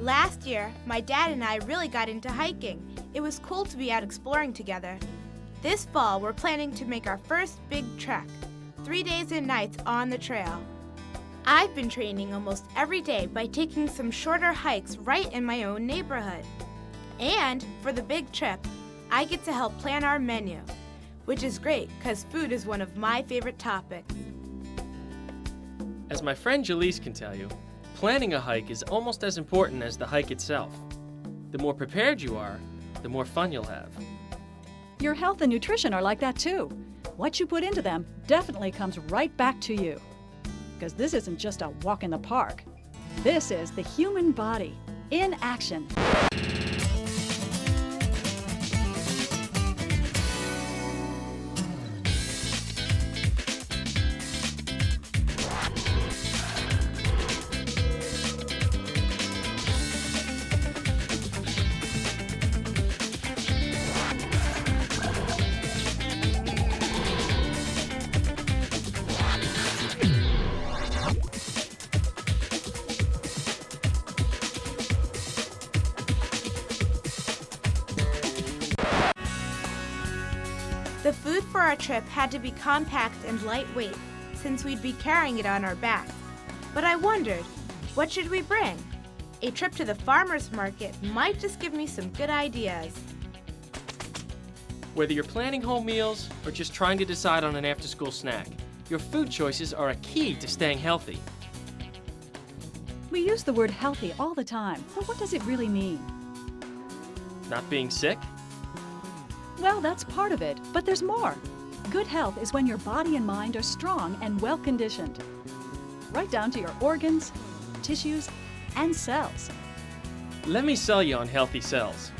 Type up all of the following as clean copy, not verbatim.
Last year, my dad and I really got into hiking. It was cool to be out exploring together. This fall, we're planning to make our first big trek, 3 days and nights on the trail. I've been training almost every day by taking some shorter hikes right in my own neighborhood. And for the big trip, I get to help plan our menu, which is great because food is one of my favorite topics. As my friend Jaleese can tell you, planning a hike is almost as important as the hike itself. The more prepared you are, the more fun you'll have. Your health and nutrition are like that too. What you put into them definitely comes right back to you. Because this isn't just a walk in the park. This is the human body in action. The food for our trip had to be compact and lightweight, since we'd be carrying it on our backs. But I wondered, what should we bring? A trip to the farmer's market might just give me some good ideas. Whether you're planning home meals or just trying to decide on an after-school snack, your food choices are a key to staying healthy. We use the word healthy all the time, but what does it really mean? Not being sick? Well, that's part of it, but there's more. Good health is when your body and mind are strong and well-conditioned. Right down to your organs, tissues, and cells. Let me sell you on healthy cells.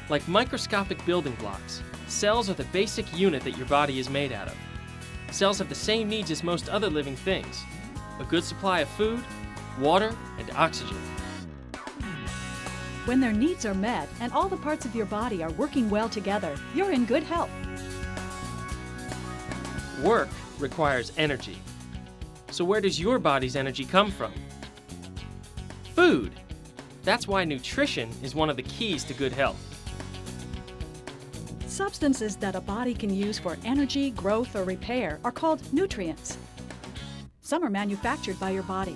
Like microscopic building blocks, cells are the basic unit that your body is made out of. Cells have the same needs as most other living things: a good supply of food, water, and oxygen. When their needs are met and all the parts of your body are working well together, you're in good health. Work requires energy. So where does your body's energy come from? Food. That's why nutrition is one of the keys to good health. Substances that a body can use for energy, growth, or repair are called nutrients. Some are manufactured by your body.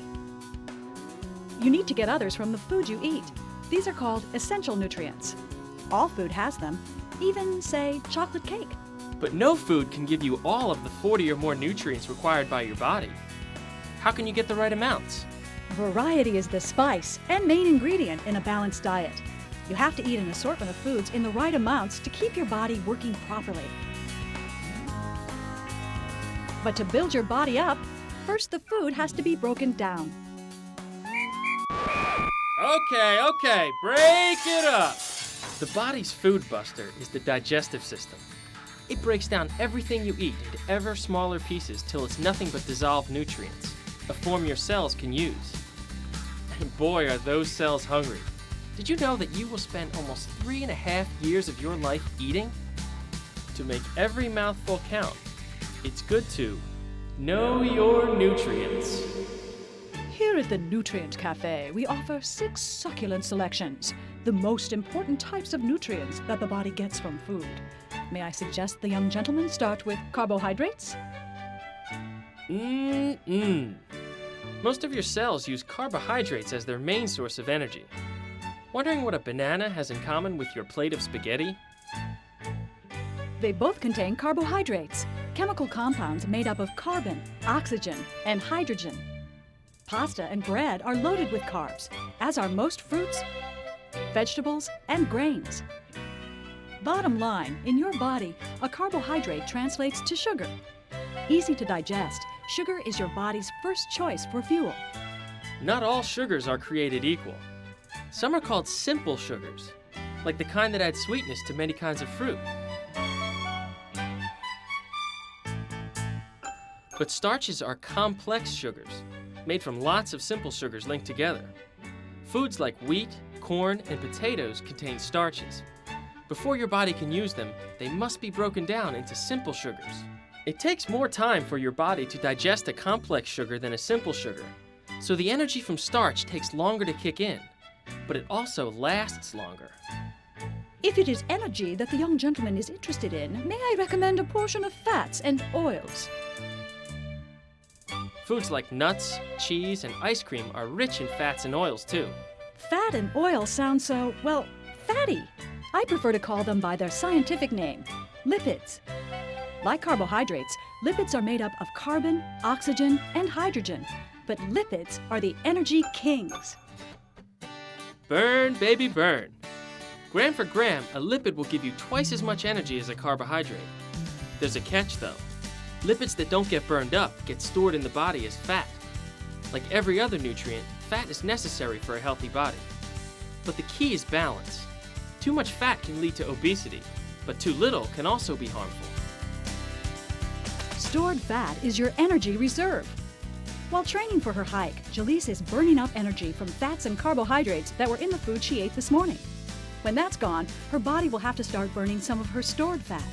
You need to get others from the food you eat. These are called essential nutrients. All food has them, even, say, chocolate cake. But no food can give you all of the 40 or more nutrients required by your body. How can you get the right amounts? Variety is the spice and main ingredient in a balanced diet. You have to eat an assortment of foods in the right amounts to keep your body working properly. But to build your body up, first the food has to be broken down. Okay, break it up! The body's food buster is the digestive system. It breaks down everything you eat into ever smaller pieces till it's nothing but dissolved nutrients, a form your cells can use. And boy, are those cells hungry. Did you know that you will spend almost 3.5 years of your life eating? To make every mouthful count, it's good to know your nutrients. Here at the Nutrient Cafe, we offer 6 succulent selections, the most important types of nutrients that the body gets from food. May I suggest the young gentleman start with carbohydrates? Most of your cells use carbohydrates as their main source of energy. Wondering what a banana has in common with your plate of spaghetti? They both contain carbohydrates, chemical compounds made up of carbon, oxygen, and hydrogen. Pasta and bread are loaded with carbs, as are most fruits, vegetables, and grains. Bottom line, in your body, a carbohydrate translates to sugar. Easy to digest, sugar is your body's first choice for fuel. Not all sugars are created equal. Some are called simple sugars, like the kind that add sweetness to many kinds of fruit. But starches are complex sugars, made from lots of simple sugars linked together. Foods like wheat, corn, and potatoes contain starches. Before your body can use them, they must be broken down into simple sugars. It takes more time for your body to digest a complex sugar than a simple sugar, so the energy from starch takes longer to kick in. but it also lasts longer. If it is energy that the young gentleman is interested in, may I recommend a portion of fats and oils? Foods like nuts, cheese, and ice cream are rich in fats and oils too. Fat and oil sound so, well, fatty. I prefer to call them by their scientific name, lipids. Like carbohydrates, lipids are made up of carbon, oxygen, and hydrogen. But lipids are the energy kings. Burn, baby, burn. Gram for gram, a lipid will give you twice as much energy as a carbohydrate. There's a catch though. Lipids that don't get burned up get stored in the body as fat. Like every other nutrient, fat is necessary for a healthy body. But the key is balance. Too much fat can lead to obesity, but too little can also be harmful. Stored fat is your energy reserve. While training for her hike, Jaleese is burning up energy from fats and carbohydrates that were in the food she ate this morning. When that's gone, her body will have to start burning some of her stored fat.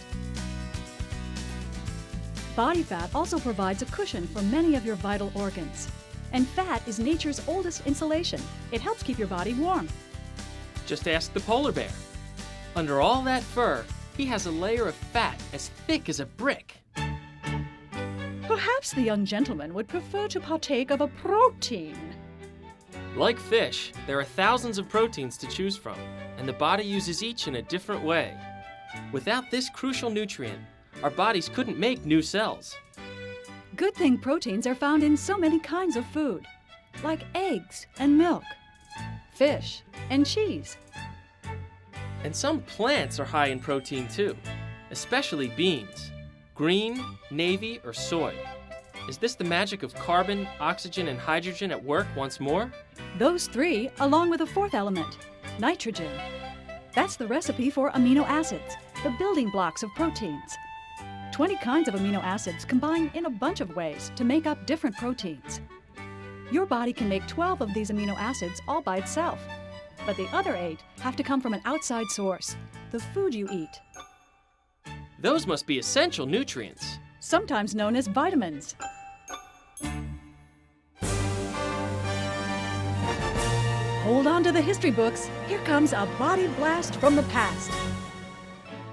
Body fat also provides a cushion for many of your vital organs. And fat is nature's oldest insulation. It helps keep your body warm. Just ask the polar bear. Under all that fur, he has a layer of fat as thick as a brick. Perhaps the young gentleman would prefer to partake of a protein. Like fish, there are thousands of proteins to choose from, and the body uses each in a different way. Without this crucial nutrient, our bodies couldn't make new cells. Good thing proteins are found in so many kinds of food, like eggs and milk, fish and cheese. And some plants are high in protein too, especially beans, green, navy, or soy. Is this the magic of carbon, oxygen, and hydrogen at work once more? Those three, along with a fourth element, nitrogen. That's the recipe for amino acids, the building blocks of proteins. 20 kinds of amino acids combine in a bunch of ways to make up different proteins. Your body can make 12 of these amino acids all by itself, but the other 8 have to come from an outside source, the food you eat. Those must be essential nutrients. Sometimes known as vitamins. Hold on to the history books. Here comes a body blast from the past.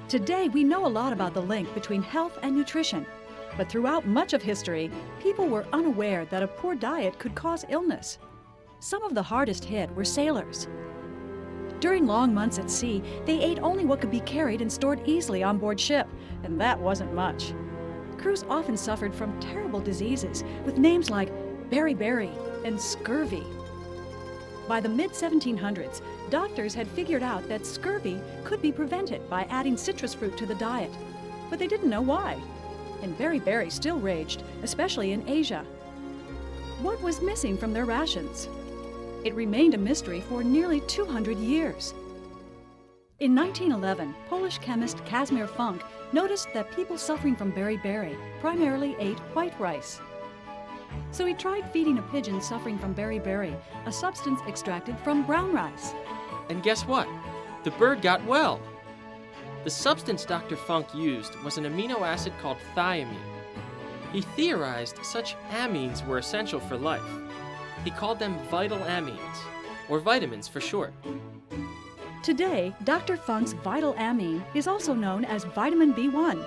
Today, we know a lot about the link between health and nutrition. But throughout much of history, people were unaware that a poor diet could cause illness. Some of the hardest hit were sailors. During long months at sea, they ate only what could be carried and stored easily on board ship, and that wasn't much. Crews often suffered from terrible diseases with names like beriberi and scurvy. By the mid-1700s, doctors had figured out that scurvy could be prevented by adding citrus fruit to the diet, but they didn't know why. And beriberi still raged, especially in Asia. What was missing from their rations? It remained a mystery for nearly 200 years. In 1911, Polish chemist Casimir Funk noticed that people suffering from beriberi primarily ate white rice. So he tried feeding a pigeon suffering from beriberi, a substance extracted from brown rice. And guess what? The bird got well. The substance Dr. Funk used was an amino acid called thiamine. He theorized such amines were essential for life. He called them vital amines, or vitamins for short. Today, Dr. Funk's vital amine is also known as vitamin B1.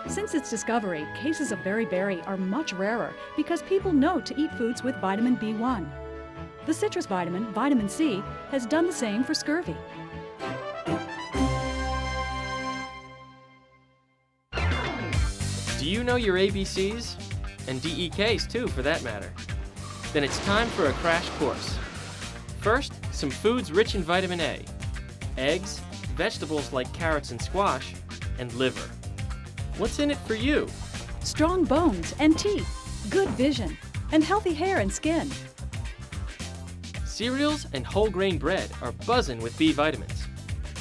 Since its discovery, cases of beriberi are much rarer because people know to eat foods with vitamin B1. The citrus vitamin, vitamin C, has done the same for scurvy. Do you know your ABCs? And DEKs too, for that matter. Then it's time for a crash course. First, some foods rich in vitamin A. Eggs, vegetables like carrots and squash, and liver. What's in it for you? Strong bones and teeth, good vision, and healthy hair and skin. Cereals and whole grain bread are buzzing with B vitamins.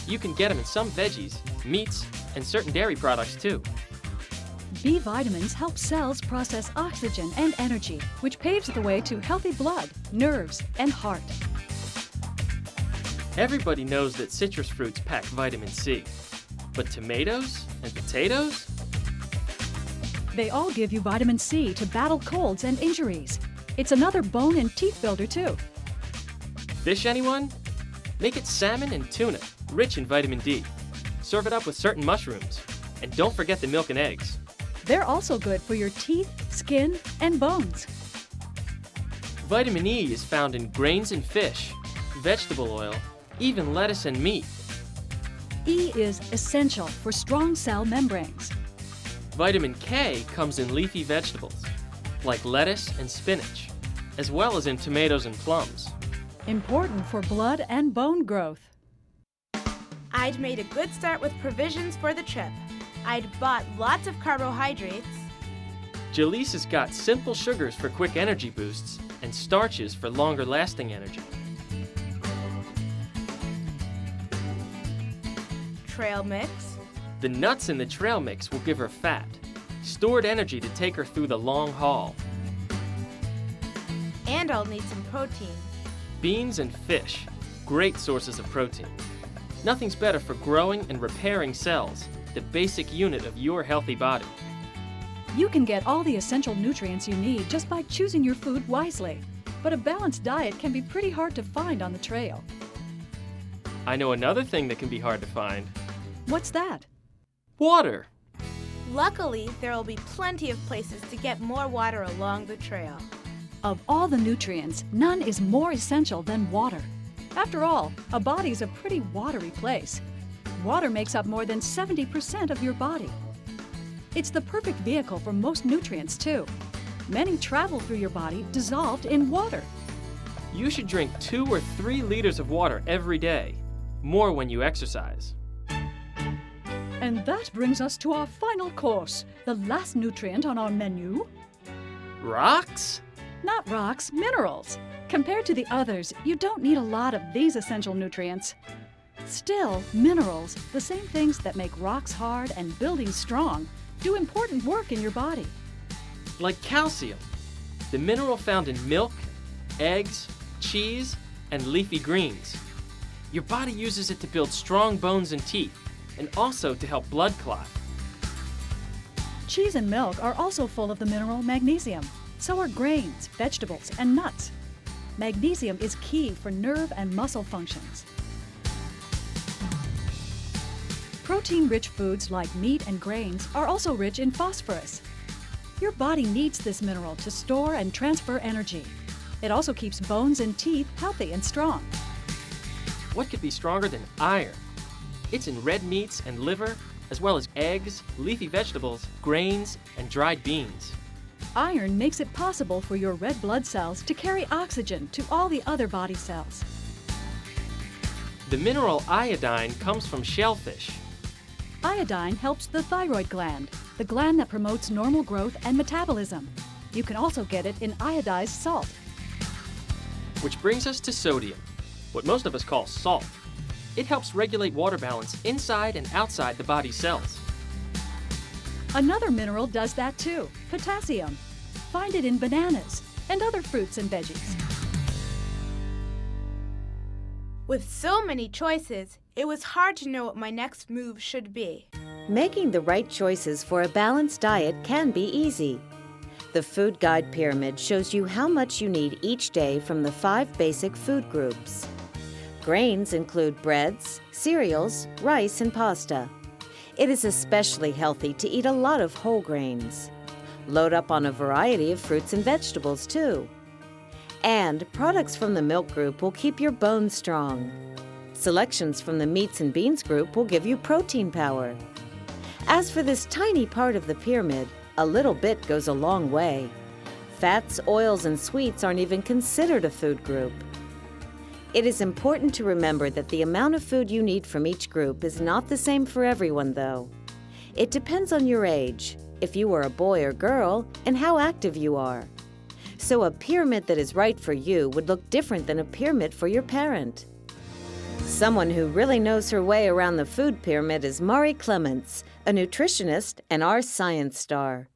You can get them in some veggies, meats, and certain dairy products too. B vitamins help cells process oxygen and energy, which paves the way to healthy blood, nerves, and heart. Everybody knows that citrus fruits pack vitamin C. But tomatoes and potatoes? They all give you vitamin C to battle colds and injuries. It's another bone and teeth builder too. Fish, anyone? Make it salmon and tuna, rich in vitamin D. Serve it up with certain mushrooms. And don't forget the milk and eggs. They're also good for your teeth, skin, and bones. Vitamin E is found in grains and fish, vegetable oil, even lettuce and meat. E is essential for strong cell membranes. Vitamin K comes in leafy vegetables, like lettuce and spinach, as well as in tomatoes and plums. Important for blood and bone growth. I'd made a good start with provisions for the trip. I'd bought lots of carbohydrates, Jaleese has got simple sugars for quick energy boosts and starches for longer lasting energy. trail mix, The nuts in the trail mix will give her fat, stored energy to take her through the long haul. and I'll need some protein. Beans and fish, great sources of protein. Nothing's better for growing and repairing cells, the basic unit of your healthy body. You can get all the essential nutrients you need just by choosing your food wisely. But a balanced diet can be pretty hard to find on the trail. I know another thing that can be hard to find. What's that? Water. Luckily, there will be plenty of places to get more water along the trail. Of all the nutrients, none is more essential than water. After all, a body's a pretty watery place. Water makes up more than 70% of your body. It's the perfect vehicle for most nutrients, too. Many travel through your body dissolved in water. You should drink 2 or 3 liters of water every day, more when you exercise. And that brings us to our final course, the last nutrient on our menu. Rocks? Not rocks, minerals. Compared to the others, you don't need a lot of these essential nutrients. Still, minerals, the same things that make rocks hard and buildings strong, do important work in your body. Like calcium, the mineral found in milk, eggs, cheese, and leafy greens. Your body uses it to build strong bones and teeth, and also to help blood clot. Cheese and milk are also full of the mineral magnesium. So are grains, vegetables, and nuts. Magnesium is key for nerve and muscle functions. Protein-rich foods like meat and grains are also rich in phosphorus. Your body needs this mineral to store and transfer energy. It also keeps bones and teeth healthy and strong. What could be stronger than iron? It's in red meats and liver, as well as eggs, leafy vegetables, grains, and dried beans. Iron makes it possible for your red blood cells to carry oxygen to all the other body cells. The mineral iodine comes from shellfish. Iodine helps the thyroid gland, the gland that promotes normal growth and metabolism. You can also get it in iodized salt. Which brings us to sodium, what most of us call salt. It helps regulate water balance inside and outside the body's cells. Another mineral does that too, potassium. Find it in bananas and other fruits and veggies. With so many choices, it was hard to know what my next move should be. Making the right choices for a balanced diet can be easy. The Food Guide Pyramid shows you how much you need each day from the 5 basic food groups. Grains include breads, cereals, rice, and pasta. It is especially healthy to eat a lot of whole grains. Load up on a variety of fruits and vegetables, too. And products from the milk group will keep your bones strong. Selections from the meats and beans group will give you protein power. As for this tiny part of the pyramid, a little bit goes a long way. Fats, oils, and sweets aren't even considered a food group. It is important to remember that the amount of food you need from each group is not the same for everyone, though. It depends on your age, if you are a boy or girl, and how active you are. So a pyramid that is right for you would look different than a pyramid for your parent. Someone who really knows her way around the food pyramid is Mari Clements, a nutritionist and our science star.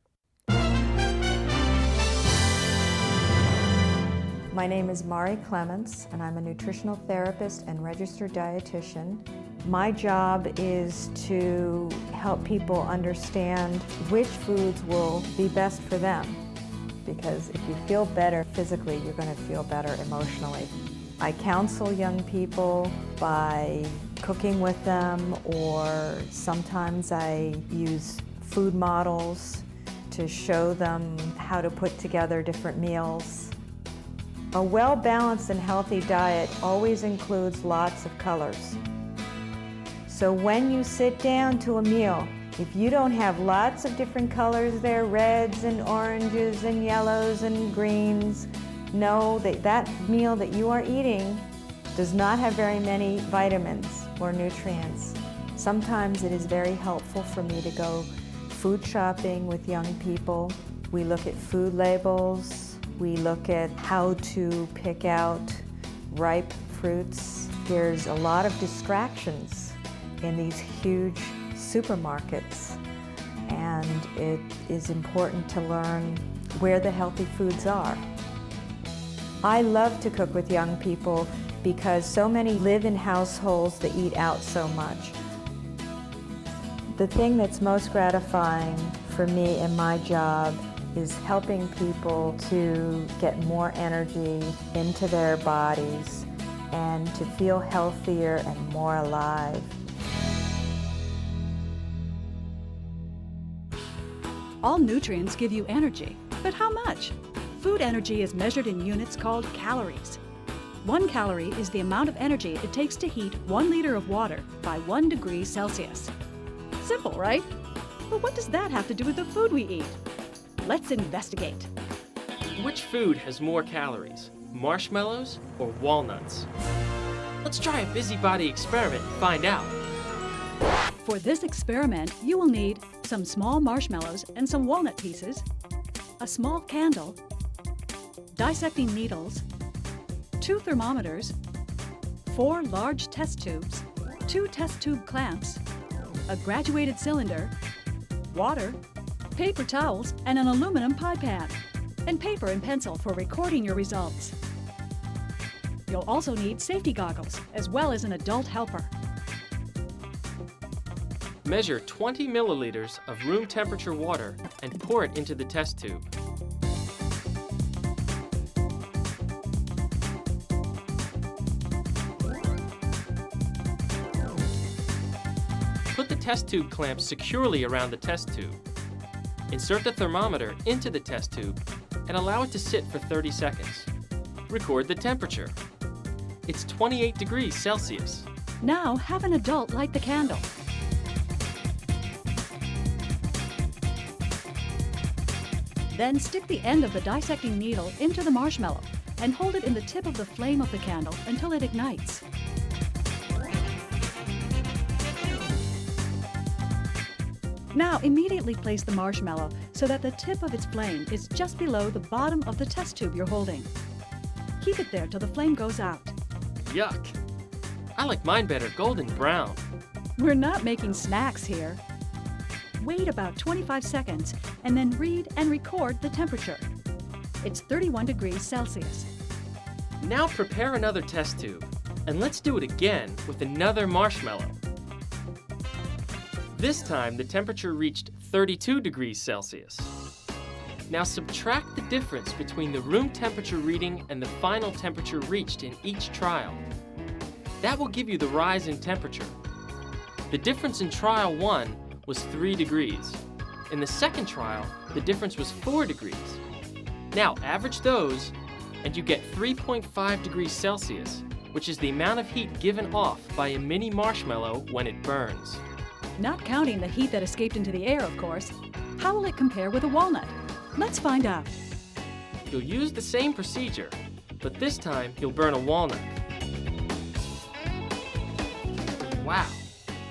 My name is Mari Clements, and I'm a nutritional therapist and registered dietitian. My job is to help people understand which foods will be best for them. Because if you feel better physically, you're going to feel better emotionally. I counsel young people by cooking with them, or sometimes I use food models to show them how to put together different meals. A well-balanced and healthy diet always includes lots of colors. So when you sit down to a meal, if you don't have lots of different colors there, reds and oranges and yellows and greens, know that that meal that you are eating does not have very many vitamins or nutrients. Sometimes it is very helpful for me to go food shopping with young people. We look at food labels. We look at how to pick out ripe fruits. There's a lot of distractions in these huge supermarkets, and it is important to learn where the healthy foods are. I love to cook with young people because so many live in households that eat out so much. The thing that's most gratifying for me in my job is helping people to get more energy into their bodies and to feel healthier and more alive. All nutrients give you energy, but how much? Food energy is measured in units called calories. 1 calorie is the amount of energy it takes to heat 1 liter of water by 1 degree Celsius. Simple, right? But what does that have to do with the food we eat? Let's investigate. Which food has more calories, marshmallows or walnuts? Let's try a busybody experiment and find out. For this experiment, you will need some small marshmallows and some walnut pieces, a small candle, dissecting needles, 2 thermometers, 4 large test tubes, 2 test tube clamps, a graduated cylinder, water, paper towels, and an aluminum pie pan, and paper and pencil for recording your results. You'll also need safety goggles, as well as an adult helper. Measure 20 milliliters of room temperature water and pour it into the test tube. Put the test tube clamp securely around the test tube. Insert the thermometer into the test tube and allow it to sit for 30 seconds. Record the temperature. It's 28 degrees Celsius. Now have an adult light the candle. Then stick the end of the dissecting needle into the marshmallow and hold it in the tip of the flame of the candle until it ignites. Now immediately place the marshmallow so that the tip of its flame is just below the bottom of the test tube you're holding. Keep it there till the flame goes out. Yuck! I like mine better golden brown. We're not making snacks here. Wait about 25 seconds and then read and record the temperature. It's 31 degrees Celsius. Now prepare another test tube, and let's do it again with another marshmallow. This time the temperature reached 32 degrees Celsius. Now subtract the difference between the room temperature reading and the final temperature reached in each trial. That will give you the rise in temperature. The difference in trial 1 was 3 degrees. In the second trial, the difference was 4 degrees. Now average those, and you get 3.5 degrees Celsius, which is the amount of heat given off by a mini marshmallow when it burns. Not counting the heat that escaped into the air, of course. How will it compare with a walnut? Let's find out. You'll use the same procedure, but this time you'll burn a walnut. Wow,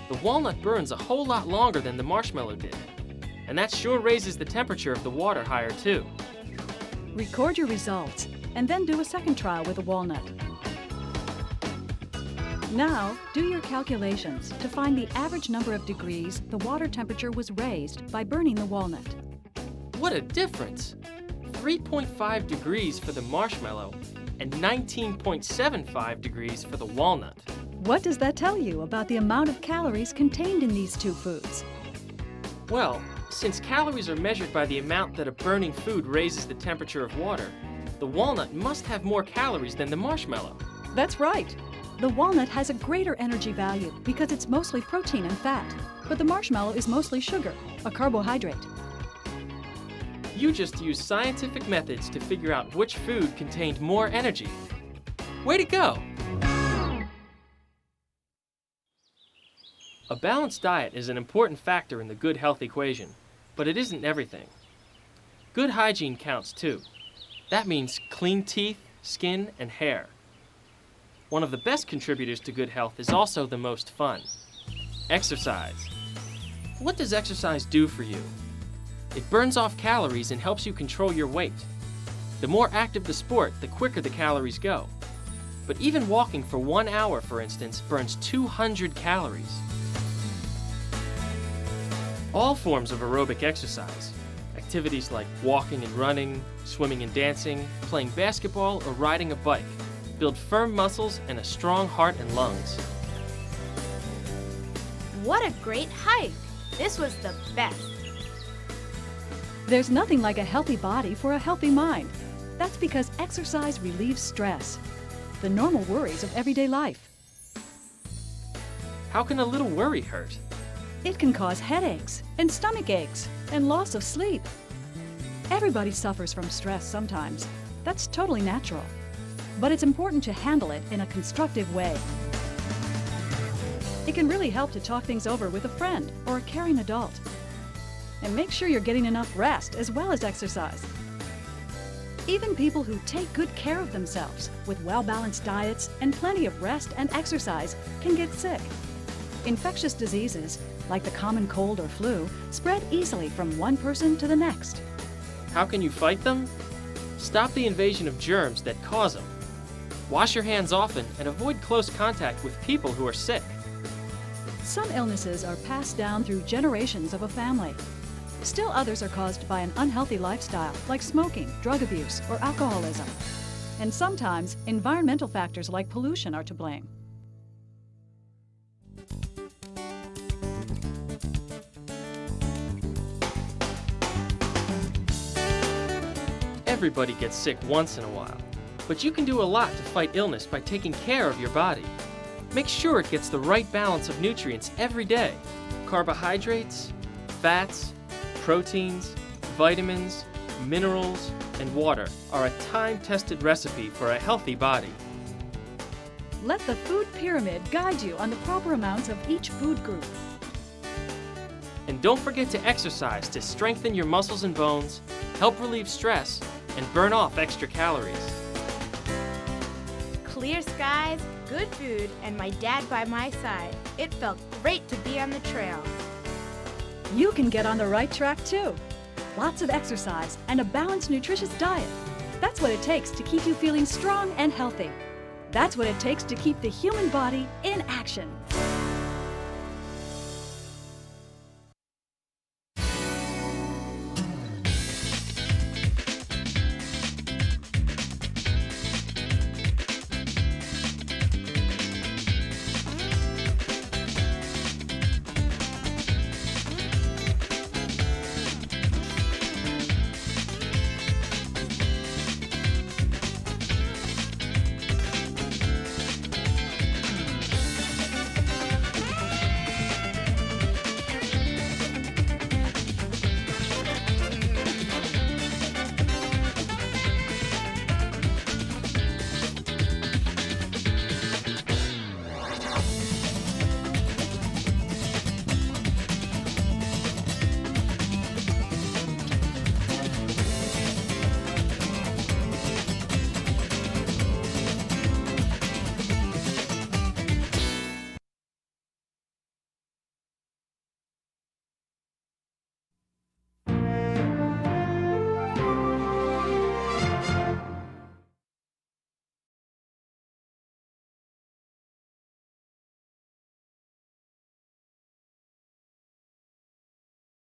the walnut burns a whole lot longer than the marshmallow did. And that sure raises the temperature of the water higher too. Record your results and then do a second trial with a walnut. Now, do your calculations to find the average number of degrees the water temperature was raised by burning the walnut. What a difference! 3.5 degrees for the marshmallow and 19.75 degrees for the walnut. What does that tell you about the amount of calories contained in these two foods? Well, since calories are measured by the amount that a burning food raises the temperature of water, the walnut must have more calories than the marshmallow. That's right. The walnut has a greater energy value because it's mostly protein and fat, but the marshmallow is mostly sugar, a carbohydrate. You just used scientific methods to figure out which food contained more energy. Way to go! A balanced diet is an important factor in the good health equation, but it isn't everything. Good hygiene counts too. That means clean teeth, skin, and hair. One of the best contributors to good health is also the most fun. Exercise. What does exercise do for you? It burns off calories and helps you control your weight. The more active the sport, the quicker the calories go. But even walking for 1 hour, for instance, burns 200 calories. All forms of aerobic exercise, activities like walking and running, swimming and dancing, playing basketball, or riding a bike, build firm muscles and a strong heart and lungs. What a great hike! This was the best. There's nothing like a healthy body for a healthy mind. That's because exercise relieves stress, the normal worries of everyday life. How can a little worry hurt? It can cause headaches and stomach aches and loss of sleep. Everybody suffers from stress sometimes. That's totally natural. But it's important to handle it in a constructive way. It can really help to talk things over with a friend or a caring adult. And make sure you're getting enough rest as well as exercise. Even people who take good care of themselves with well-balanced diets and plenty of rest and exercise can get sick. Infectious diseases, like the common cold or flu, spread easily from one person to the next. How can you fight them? Stop the invasion of germs that cause them. Wash your hands often and avoid close contact with people who are sick. Some illnesses are passed down through generations of a family. Still others are caused by an unhealthy lifestyle, like smoking, drug abuse, or alcoholism. And sometimes, environmental factors like pollution are to blame. Everybody gets sick once in a while, but you can do a lot to fight illness by taking care of your body. Make sure it gets the right balance of nutrients every day. Carbohydrates, fats, proteins, vitamins, minerals, and water are a time-tested recipe for a healthy body. Let the food pyramid guide you on the proper amounts of each food group. And don't forget to exercise to strengthen your muscles and bones, help relieve stress, and burn off extra calories. Clear skies, good food, and my dad by my side. It felt great to be on the trail. You can get on the right track too. Lots of exercise and a balanced, nutritious diet. That's what it takes to keep you feeling strong and healthy. That's what it takes to keep the human body in action.